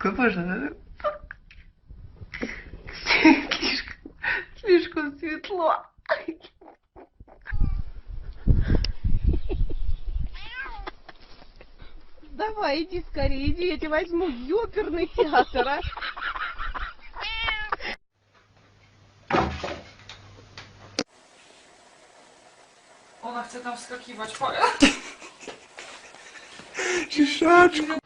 Какой можно? Слишком светло. Давай, иди скорее, иди, я тебя возьму в оперный театр, а? Ona chce tam wskakiwać. Ciszeczko.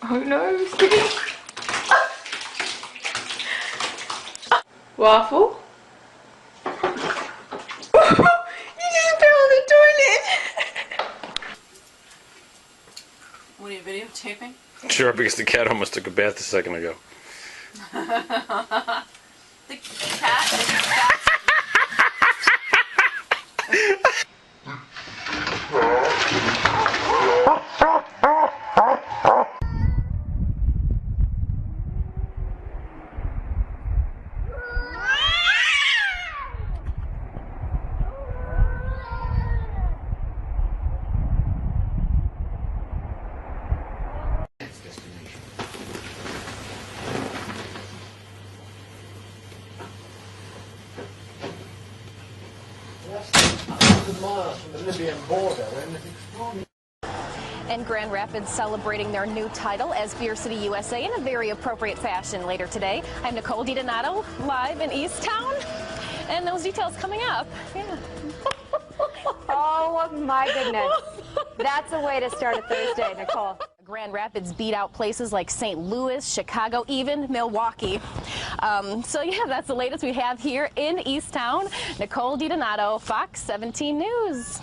Oh no, sticky. Waffle? You just fell in the toilet! What are you videotaping? Sure, because the cat almost took a bath a second ago. The cat is fat. Miles from the Libyan border when And Grand Rapids celebrating their new title as Beer City USA in a very appropriate fashion later today. I'm Nicole DiDonato, live in East Town, and those details coming up. Yeah. Oh my goodness. That's a way to start a Thursday, Nicole. Grand Rapids beat out places like St. Louis, Chicago, even Milwaukee. So yeah, that's the latest we have here in East Town. Nicole DiDonato, Fox 17 News.